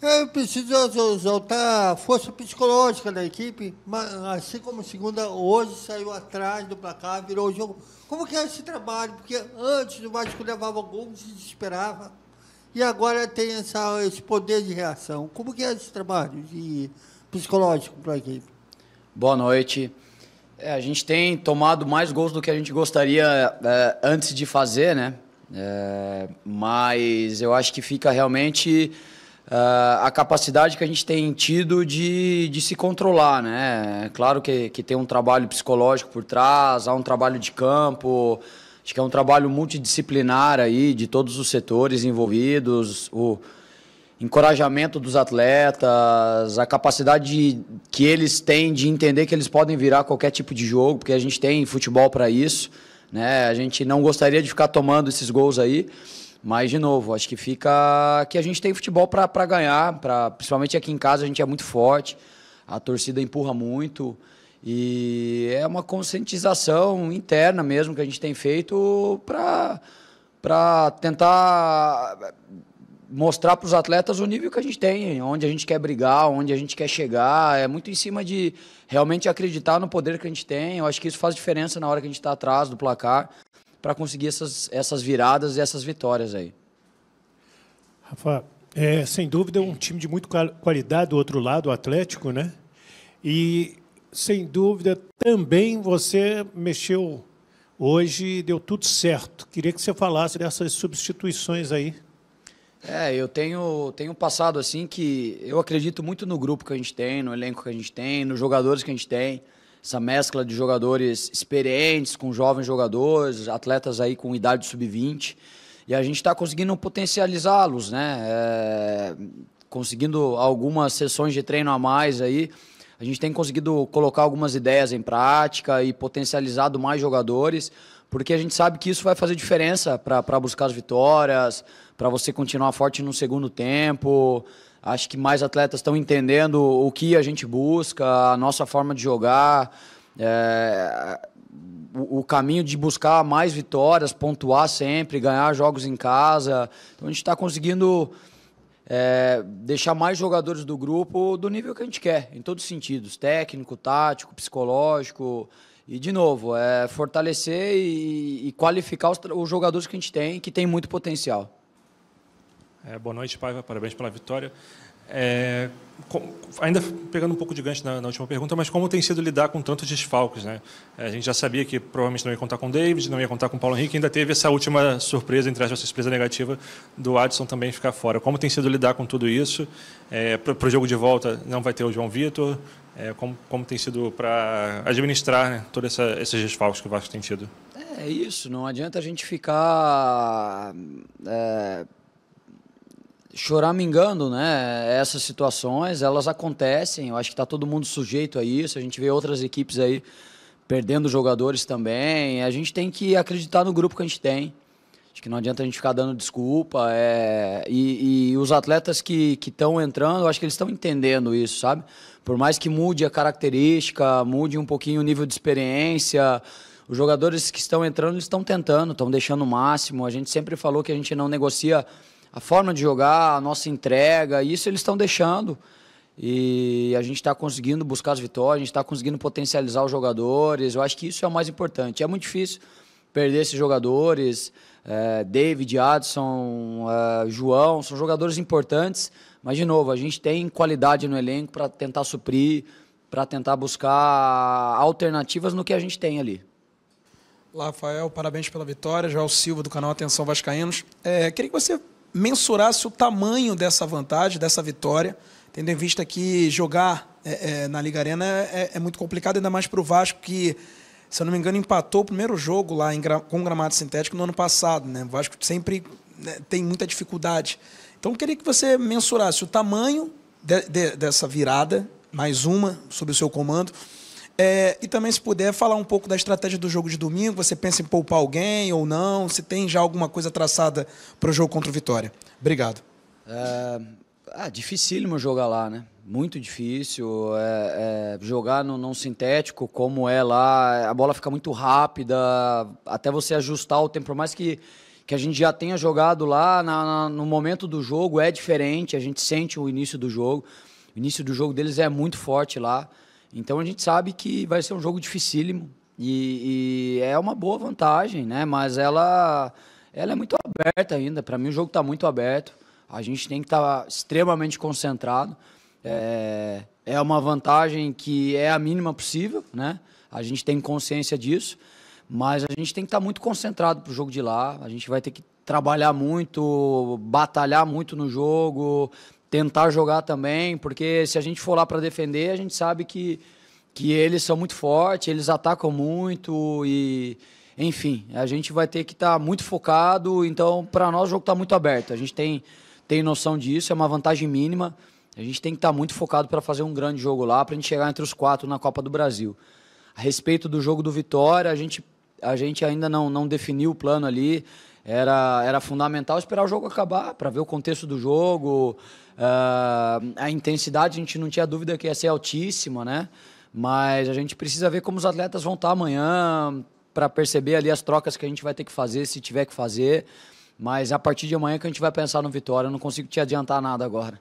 É preciso exaltar a força psicológica da equipe, mas, assim como segunda, hoje saiu atrás do placar, virou o jogo. Como que é esse trabalho? Porque antes o Vasco levava gol, se desesperava, e agora tem esse poder de reação. Como que é esse trabalho psicológico para a equipe? Boa noite. A gente tem tomado mais gols do que a gente gostaria antes de fazer, né? Mas eu acho que fica realmente a capacidade que a gente tem tido de se controlar, né? É claro que tem um trabalho psicológico por trás, há um trabalho de campo, acho que é um trabalho multidisciplinar aí, de todos os setores envolvidos, o encorajamento dos atletas, a capacidade que eles têm de entender que eles podem virar qualquer tipo de jogo, porque a gente tem futebol para isso, né? A gente não gostaria de ficar tomando esses gols aí, mas, de novo, acho que fica que a gente tem futebol para ganhar, principalmente aqui em casa a gente é muito forte, a torcida empurra muito, e é uma conscientização interna mesmo que a gente tem feito para tentar mostrar para os atletas o nível que a gente tem, onde a gente quer brigar, onde a gente quer chegar. É muito em cima de realmente acreditar no poder que a gente tem. Eu acho que isso faz diferença na hora que a gente está atrás do placar para conseguir essas viradas e essas vitórias aí. Rafa, sem dúvida é um time de muita qualidade do outro lado, o Atlético, né? E, sem dúvida, também você mexeu hoje, deu tudo certo. Queria que você falasse dessas substituições aí. Eu tenho passado assim que eu acredito muito no grupo que a gente tem, no elenco que a gente tem, nos jogadores que a gente tem, essa mescla de jogadores experientes com jovens jogadores, atletas aí com idade sub-20, e a gente está conseguindo potencializá-los, né? Conseguindo algumas sessões de treino a mais aí, a gente tem conseguido colocar algumas ideias em prática e potencializado mais jogadores, porque a gente sabe que isso vai fazer diferença para buscar as vitórias, para você continuar forte no segundo tempo. Acho que mais atletas estão entendendo o que a gente busca, a nossa forma de jogar, o caminho de buscar mais vitórias, pontuar sempre, ganhar jogos em casa. Então a gente está conseguindo deixar mais jogadores do grupo do nível que a gente quer, em todos os sentidos, técnico, tático, psicológico. E, de novo, fortalecer e qualificar os jogadores que a gente tem, que tem muito potencial. Boa noite, Paiva. Parabéns pela vitória. Ainda pegando um pouco de gancho na última pergunta, mas como tem sido lidar com tantos desfalques, né? A gente já sabia que provavelmente não ia contar com o David, não ia contar com o Paulo Henrique, ainda teve essa última surpresa, entre aspas, surpresa negativa, do Adson também ficar fora. Como tem sido lidar com tudo isso? Para o jogo de volta não vai ter o João Vitor. Como tem sido para administrar, né, todos esses desfalques que o Vasco tem tido? É isso, não adianta a gente ficar choramingando, né? Essas situações, elas acontecem, eu acho que está todo mundo sujeito a isso, a gente vê outras equipes aí perdendo jogadores também, a gente tem que acreditar no grupo que a gente tem. Acho que não adianta a gente ficar dando desculpa. E os atletas que estão entrando, eu acho que eles estão entendendo isso, sabe? Por mais que mude a característica, mude um pouquinho o nível de experiência, os jogadores que estão entrando, eles estão tentando, estão deixando o máximo. A gente sempre falou que a gente não negocia a forma de jogar, a nossa entrega, isso eles estão deixando. E a gente está conseguindo buscar as vitórias, a gente está conseguindo potencializar os jogadores. Eu acho que isso é o mais importante. É muito difícil perder esses jogadores. David, Adson, João, são jogadores importantes, mas, de novo, a gente tem qualidade no elenco para tentar suprir, para tentar buscar alternativas no que a gente tem ali. Olá, Rafael, parabéns pela vitória. Joel Silva, do canal Atenção Vascaínos. Queria que você mensurasse o tamanho dessa vantagem, dessa vitória, tendo em vista que jogar na Liga Arena é muito complicado, ainda mais para o Vasco, que, se eu não me engano, empatou o primeiro jogo lá com gramado sintético no ano passado, né? O Vasco sempre tem muita dificuldade. Então, eu queria que você mensurasse o tamanho dessa virada, mais uma, sob o seu comando, e também, se puder, falar um pouco da estratégia do jogo de domingo. Você pensa em poupar alguém ou não? Se tem já alguma coisa traçada para o jogo contra o Vitória? Obrigado. Dificílimo jogar lá, né? Muito difícil. Jogar num sintético como é lá, a bola fica muito rápida, até você ajustar o tempo, por mais que que a gente já tenha jogado lá no momento do jogo é diferente, a gente sente o início do jogo. O início do jogo deles é muito forte lá. Então a gente sabe que vai ser um jogo dificílimo e é uma boa vantagem, né? Mas ela é muito aberta ainda. Para mim o jogo está muito aberto. A gente tem que estar extremamente concentrado. É uma vantagem que é a mínima possível, né? A gente tem consciência disso. Mas a gente tem que estar muito concentrado para o jogo de lá. A gente vai ter que trabalhar muito, batalhar muito no jogo, tentar jogar também, porque se a gente for lá para defender, a gente sabe que eles são muito fortes, eles atacam muito e, enfim, a gente vai ter que estar muito focado. Então, para nós, o jogo está muito aberto. A gente tem noção disso, é uma vantagem mínima. A gente tem que estar muito focado para fazer um grande jogo lá, para a gente chegar entre os 4 na Copa do Brasil. A respeito do jogo do Vitória, a gente ainda não definiu o plano ali. Era fundamental esperar o jogo acabar para ver o contexto do jogo. A intensidade, a gente não tinha dúvida que ia ser altíssima, né? Mas a gente precisa ver como os atletas vão estar amanhã para perceber ali as trocas que a gente vai ter que fazer, se tiver que fazer. Mas a partir de amanhã que a gente vai pensar no Vitória. Eu não consigo te adiantar nada agora.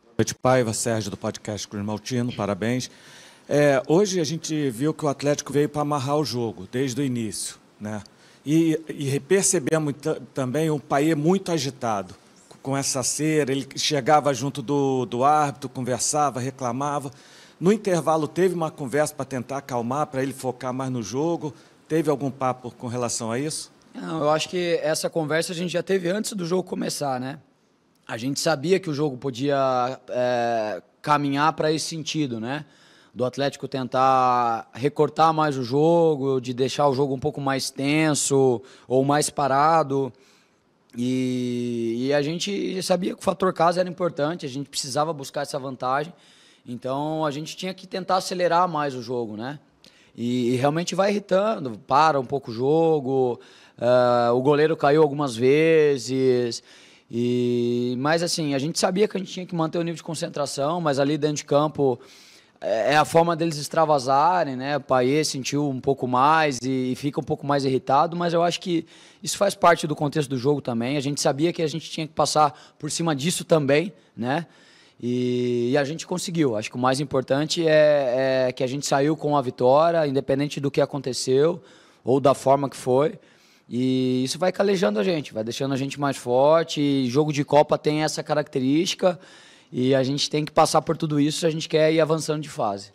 Boa noite, Paiva, Sérgio do podcast Cruz Maltino, parabéns. Hoje a gente viu que o Atlético veio para amarrar o jogo, desde o início, né? E percebemos também um Payet muito agitado, com essa cera, ele chegava junto do árbitro, conversava, reclamava. No intervalo teve uma conversa para tentar acalmar, para ele focar mais no jogo. Teve algum papo com relação a isso? Não, eu acho que essa conversa a gente já teve antes do jogo começar, né? A gente sabia que o jogo podia caminhar para esse sentido, né? Do Atlético tentar recortar mais o jogo, de deixar o jogo um pouco mais tenso ou mais parado. E a gente sabia que o fator casa era importante, a gente precisava buscar essa vantagem. Então a gente tinha que tentar acelerar mais o jogo, né? E realmente vai irritando, para um pouco o jogo, o goleiro caiu algumas vezes. Mas assim, a gente sabia que a gente tinha que manter o nível de concentração, mas ali dentro de campo é a forma deles extravasarem, né? O Payet sentiu um pouco mais e fica um pouco mais irritado, mas eu acho que isso faz parte do contexto do jogo também. A gente sabia que a gente tinha que passar por cima disso também, né? E a gente conseguiu. Acho que o mais importante é que a gente saiu com a vitória, independente do que aconteceu ou da forma que foi. E isso vai calejando a gente, vai deixando a gente mais forte. E jogo de Copa tem essa característica. E a gente tem que passar por tudo isso se a gente quer ir avançando de fase.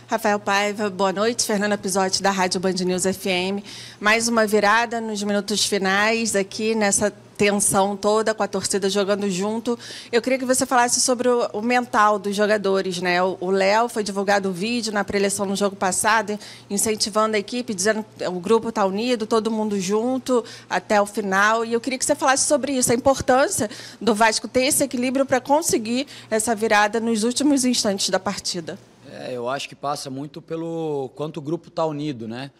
Rafael Paiva, boa noite. Fernanda Pisotti, da Rádio Band News FM. Mais uma virada nos minutos finais aqui nessa tensão toda, com a torcida jogando junto. Eu queria que você falasse sobre o mental dos jogadores, né? O Léo, foi divulgado o vídeo na preleção no jogo passado, incentivando a equipe, dizendo que o grupo está unido, todo mundo junto até o final. E eu queria que você falasse sobre isso, a importância do Vasco ter esse equilíbrio para conseguir essa virada nos últimos instantes da partida. Eu acho que passa muito pelo quanto o grupo está unido, né?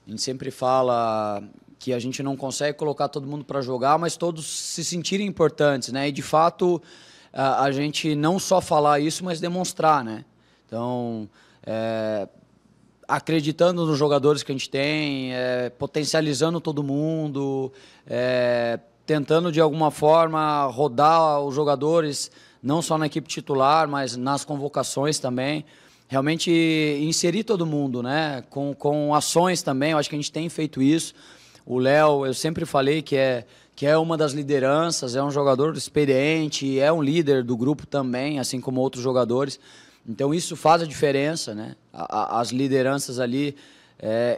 A gente sempre fala que a gente não consegue colocar todo mundo para jogar, mas todos se sentirem importantes, né? E, de fato, a gente não só falar isso, mas demonstrar, né? Então, acreditando nos jogadores que a gente tem, potencializando todo mundo, tentando, de alguma forma, rodar os jogadores, não só na equipe titular, mas nas convocações também. Realmente inserir todo mundo, né? Com ações também, eu acho que a gente tem feito isso. O Léo, eu sempre falei que é uma das lideranças, é um jogador experiente, é um líder do grupo também, assim como outros jogadores. Então isso faz a diferença, né? As lideranças ali,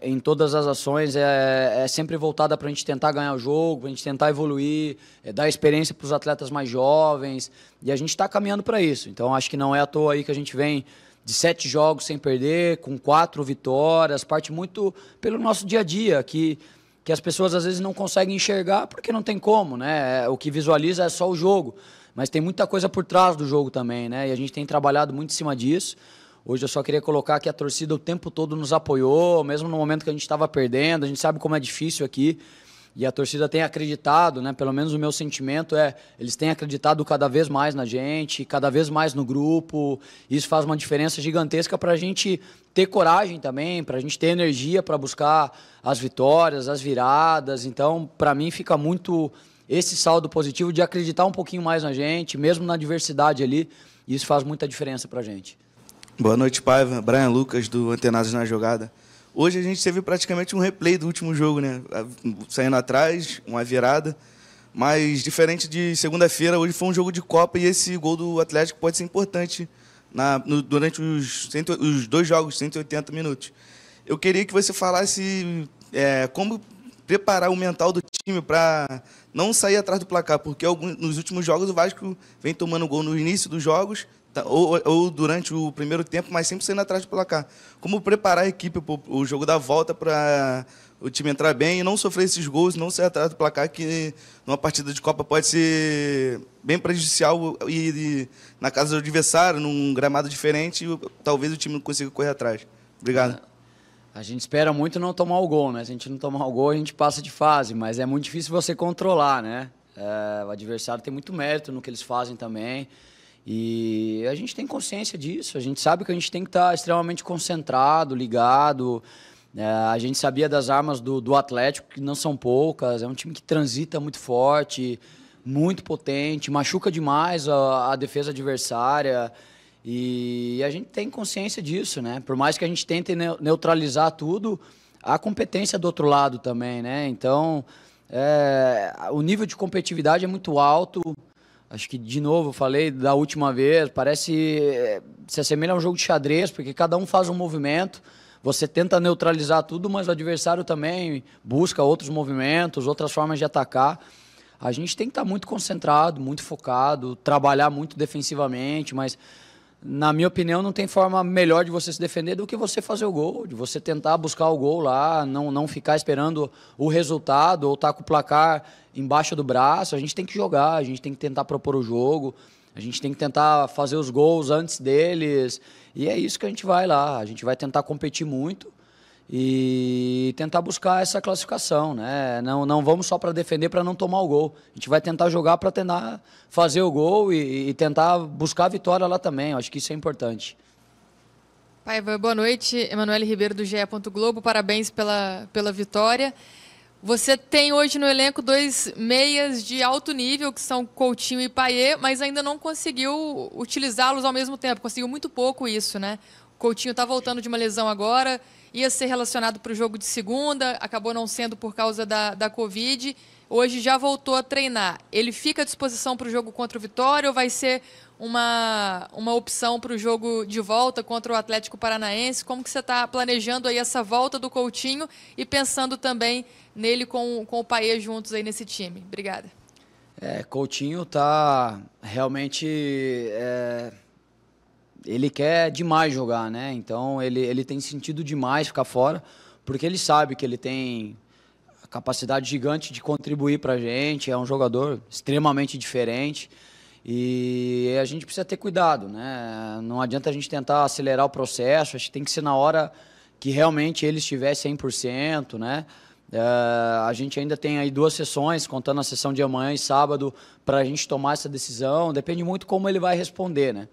em todas as ações, é sempre voltada para a gente tentar ganhar o jogo, para a gente tentar evoluir, dar experiência para os atletas mais jovens. E a gente está caminhando para isso. Então acho que não é à toa aí que a gente vem de 7 jogos sem perder, com 4 vitórias, parte muito pelo nosso dia a dia, que as pessoas às vezes não conseguem enxergar porque não tem como, né? O que visualiza é só o jogo, mas tem muita coisa por trás do jogo também, né? E a gente tem trabalhado muito em cima disso. Hoje eu só queria colocar que a torcida o tempo todo nos apoiou, mesmo no momento que a gente estava perdendo. A gente sabe como é difícil aqui, e a torcida tem acreditado, né? Pelo menos o meu sentimento eles têm acreditado cada vez mais na gente, cada vez mais no grupo. Isso faz uma diferença gigantesca para a gente ter coragem também, para a gente ter energia para buscar as vitórias, as viradas. Então, para mim, fica muito esse saldo positivo de acreditar um pouquinho mais na gente, mesmo na adversidade ali. E isso faz muita diferença para a gente. Boa noite, Paiva. Brian Lucas, do Antenados na Jogada. Hoje a gente teve praticamente um replay do último jogo, né? Saindo atrás, uma virada. Mas, diferente de segunda-feira, hoje foi um jogo de Copa e esse gol do Atlético pode ser importante durante os 2 jogos, 180 minutos. Eu queria que você falasse como preparar o mental do time para não sair atrás do placar, porque nos últimos jogos o Vasco vem tomando gol no início dos jogos, ou durante o primeiro tempo, mas sempre saindo atrás do placar. Como preparar a equipe para o jogo da volta para o time entrar bem e não sofrer esses gols, não sair atrás do placar, que numa partida de Copa pode ser bem prejudicial e na casa do adversário, num gramado diferente, talvez o time não consiga correr atrás. Obrigado. A gente espera muito não tomar o gol, né? Se a gente não tomar o gol, a gente passa de fase, mas é muito difícil você controlar, né? O adversário tem muito mérito no que eles fazem também. E a gente tem consciência disso, a gente sabe que a gente tem que estar extremamente concentrado, ligado. A gente sabia das armas do Atlético, que não são poucas, é um time que transita muito forte, muito potente, machuca demais a defesa adversária. E a gente tem consciência disso, né? Por mais que a gente tente neutralizar tudo, há competência do outro lado também, né? Então, o nível de competitividade é muito alto. Acho que, de novo, eu falei da última vez, se assemelha a um jogo de xadrez, porque cada um faz um movimento, você tenta neutralizar tudo, mas o adversário também busca outros movimentos, outras formas de atacar. A gente tem que estar muito concentrado, muito focado, trabalhar muito defensivamente, mas, na minha opinião, não tem forma melhor de você se defender do que você fazer o gol, de você tentar buscar o gol lá, não ficar esperando o resultado ou estar com o placar embaixo do braço. A gente tem que jogar, a gente tem que tentar propor o jogo, a gente tem que tentar fazer os gols antes deles, e é isso que a gente vai lá. A gente vai tentar competir muito e tentar buscar essa classificação, né? Não vamos só para defender, para não tomar o gol. A gente vai tentar jogar para tentar fazer o gol e tentar buscar a vitória lá também. Eu acho que isso é importante. Paiva, boa noite. Emanuele Ribeiro, do GE. Globo. Parabéns pela vitória. Você tem hoje no elenco 2 meias de alto nível, que são Coutinho e Payet, mas ainda não conseguiu utilizá-los ao mesmo tempo. Conseguiu muito pouco isso, né? O Coutinho está voltando de uma lesão agora, ia ser relacionado para o jogo de segunda, acabou não sendo por causa da Covid. Hoje já voltou a treinar. Ele fica à disposição para o jogo contra o Vitória ou vai ser uma opção para o jogo de volta contra o Atlético Paranaense? Como que você está planejando aí essa volta do Coutinho e pensando também nele com o Payet juntos aí nesse time? Obrigada. Coutinho está realmente... ele quer demais jogar, né? Então ele tem sentido demais ficar fora, porque ele sabe que ele tem a capacidade gigante de contribuir para a gente, é um jogador extremamente diferente e a gente precisa ter cuidado, né? Não adianta a gente tentar acelerar o processo, acho que tem que ser na hora que realmente ele estiver 100%, né? A gente ainda tem aí 2 sessões, contando a sessão de amanhã e sábado, para a gente tomar essa decisão, depende muito como ele vai responder, né?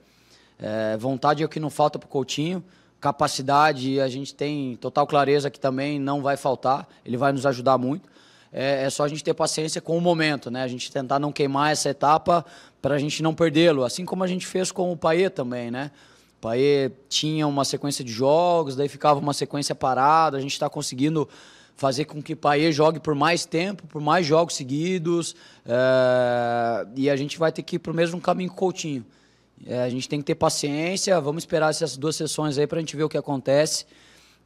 Vontade é o que não falta para o Coutinho, capacidade a gente tem total clareza que também não vai faltar, ele vai nos ajudar muito. É só a gente ter paciência com o momento, né? A gente tentar não queimar essa etapa para a gente não perdê-lo, assim como a gente fez com o Payet também, né? O Payet tinha uma sequência de jogos, daí ficava uma sequência parada, a gente está conseguindo fazer com que o Payet jogue por mais tempo, por mais jogos seguidos, e a gente vai ter que ir para o mesmo caminho que o Coutinho. A gente tem que ter paciência, vamos esperar essas 2 sessões aí para a gente ver o que acontece.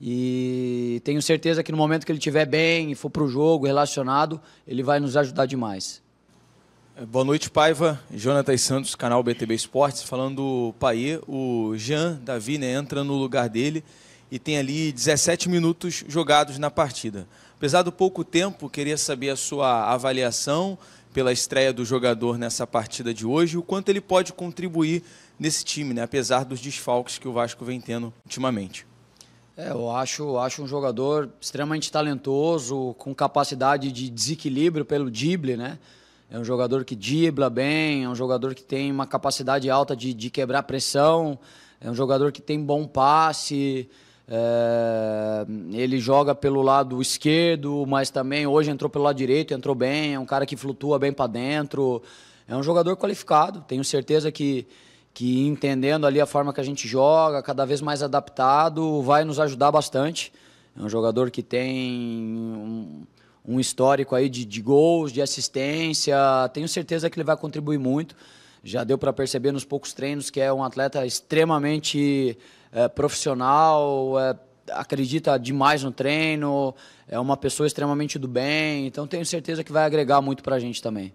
E tenho certeza que no momento que ele estiver bem e for para o jogo, relacionado, ele vai nos ajudar demais. Boa noite, Paiva. Jonathan Santos, canal BTB Esportes. Falando do Payet, o Jean Davi, né, entra no lugar dele e tem ali 17 minutos jogados na partida. Apesar do pouco tempo, queria saber a sua avaliação pela estreia do jogador nessa partida de hoje e o quanto ele pode contribuir nesse time, né, apesar dos desfalques que o Vasco vem tendo ultimamente. Eu acho um jogador extremamente talentoso, com capacidade de desequilíbrio pelo drible, né? É um jogador que dribla bem, é um jogador que tem uma capacidade alta de quebrar pressão, é um jogador que tem bom passe, ele joga pelo lado esquerdo, mas também hoje entrou pelo lado direito, entrou bem, é um cara que flutua bem para dentro, é um jogador qualificado, tenho certeza que entendendo ali a forma que a gente joga, cada vez mais adaptado, vai nos ajudar bastante. É um jogador que tem um histórico aí de gols, de assistência, tenho certeza que ele vai contribuir muito. Já deu para perceber nos poucos treinos que é um atleta extremamente profissional, acredita demais no treino, é uma pessoa extremamente do bem, então tenho certeza que vai agregar muito para a gente também.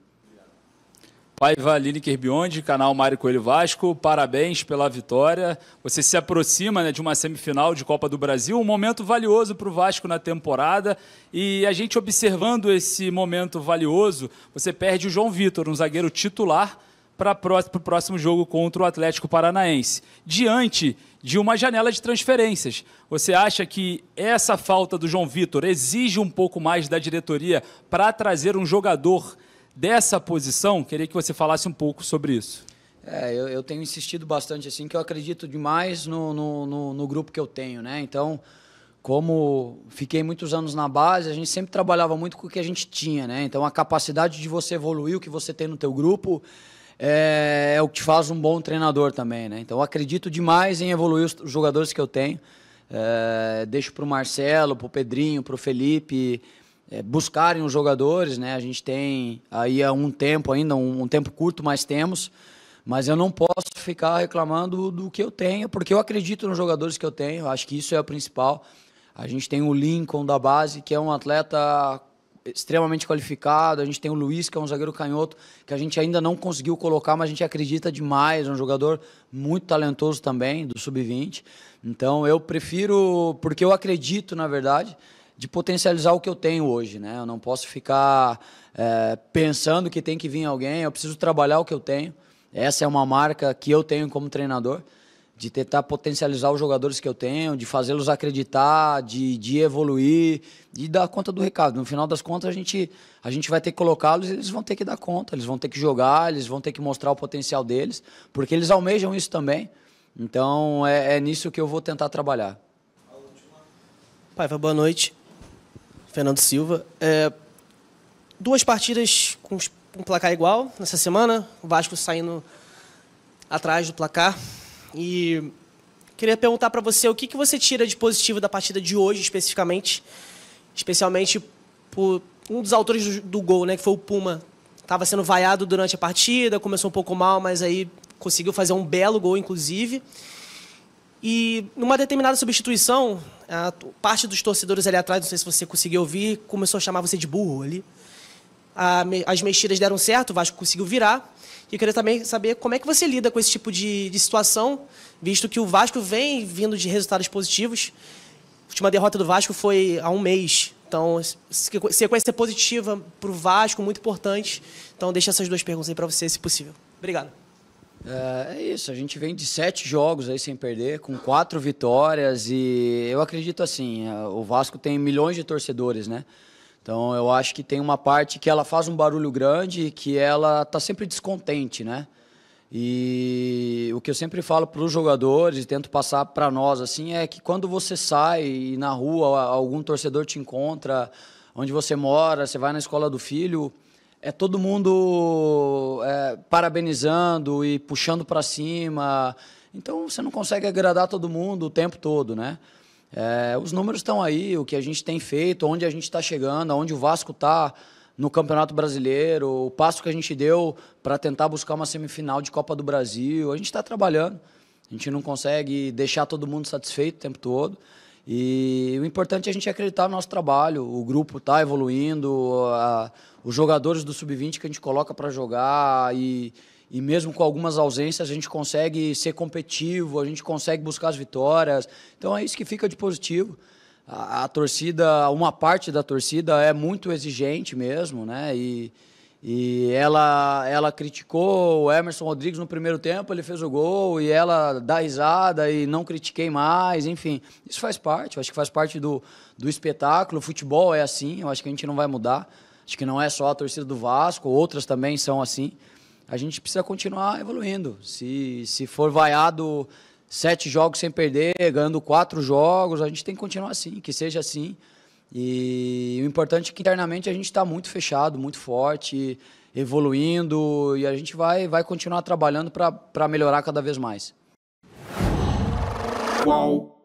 Paiva Lineker Biondi, canal Mário Coelho Vasco, parabéns pela vitória. Você se aproxima, né, de uma semifinal de Copa do Brasil, um momento valioso para o Vasco na temporada. E a gente observando esse momento valioso, você perde o João Vitor, um zagueiro titular, para o próximo jogo contra o Atlético Paranaense. Diante de uma janela de transferências, você acha que essa falta do João Vitor exige um pouco mais da diretoria para trazer um jogador dessa posição? Queria que você falasse um pouco sobre isso. Eu tenho insistido bastante, assim, que eu acredito demais no grupo que eu tenho, né? Então, como fiquei muitos anos na base, a gente sempre trabalhava muito com o que a gente tinha, né? Então, a capacidade de você evoluir o que você tem no teu grupo é o que te faz um bom treinador também, né? Então, eu acredito demais em evoluir os jogadores que eu tenho. Deixo para o Marcelo, para o Pedrinho, para o Felipe buscarem os jogadores, né? A gente tem aí há um tempo ainda, um tempo curto, mas temos, mas eu não posso ficar reclamando do que eu tenho, porque eu acredito nos jogadores que eu tenho, acho que isso é o principal. A gente tem o Lincoln da base, que é um atleta extremamente qualificado, a gente tem o Luiz, que é um zagueiro canhoto, que a gente ainda não conseguiu colocar, mas a gente acredita demais, é um jogador muito talentoso também, do Sub-20. Então eu prefiro, porque eu acredito, na verdade, de potencializar o que eu tenho hoje, né? Eu não posso ficar pensando que tem que vir alguém, eu preciso trabalhar o que eu tenho. Essa é uma marca que eu tenho como treinador, de tentar potencializar os jogadores que eu tenho, de fazê-los acreditar, de evoluir, de dar conta do recado. No final das contas, a gente vai ter que colocá-los e eles vão ter que dar conta, eles vão ter que jogar, eles vão ter que mostrar o potencial deles, porque eles almejam isso também. Então, é nisso que eu vou tentar trabalhar. Paiva, boa noite. Fernando Silva. 2 partidas com um placar igual nessa semana, o Vasco saindo atrás do placar. E queria perguntar para você o que você tira de positivo da partida de hoje, especialmente por um dos autores do gol, né, que foi o Puma. Estava sendo vaiado durante a partida, começou um pouco mal, mas aí conseguiu fazer um belo gol, inclusive. E numa determinada substituição, a parte dos torcedores ali atrás, não sei se você conseguiu ouvir, começou a chamar você de burro ali. As mexidas deram certo, o Vasco conseguiu virar. E eu queria também saber como é que você lida com esse tipo de situação, visto que o Vasco vem vindo de resultados positivos. A última derrota do Vasco foi há um mês. Então, sequência positiva para o Vasco, muito importante. Então, deixa essas 2 perguntas aí para você, se possível. Obrigado. É isso, a gente vem de 7 jogos aí sem perder, com 4 vitórias, e eu acredito assim, o Vasco tem milhões de torcedores, né? Então eu acho que tem uma parte que ela faz um barulho grande, que ela está sempre descontente, né? E o que eu sempre falo para os jogadores e tento passar para nós assim é que quando você sai e na rua algum torcedor te encontra, onde você mora, você vai na escola do filho, é todo mundo parabenizando e puxando para cima. Então você não consegue agradar todo mundo o tempo todo, né? Os números estão aí, o que a gente tem feito, onde a gente está chegando, onde o Vasco está no Campeonato Brasileiro, o passo que a gente deu para tentar buscar uma semifinal de Copa do Brasil. A gente está trabalhando, a gente não consegue deixar todo mundo satisfeito o tempo todo. E o importante é a gente acreditar no nosso trabalho, o grupo está evoluindo, os jogadores do Sub-20 que a gente coloca para jogar e mesmo com algumas ausências a gente consegue ser competitivo, a gente consegue buscar as vitórias. Então é isso que fica de positivo. A torcida, uma parte da torcida é muito exigente mesmo, né? E E ela criticou o Emerson Rodrigues no primeiro tempo, ele fez o gol e ela dá risada e não critiquei mais, enfim. Isso faz parte, eu acho que faz parte do espetáculo. O futebol é assim, eu acho que a gente não vai mudar. Acho que não é só a torcida do Vasco, outras também são assim. A gente precisa continuar evoluindo. Se for vaiado 7 jogos sem perder, ganhando 4 jogos, a gente tem que continuar assim, que seja assim. E o importante é que internamente a gente está muito fechado, muito forte, evoluindo, e a gente vai continuar trabalhando para melhorar cada vez mais. Qual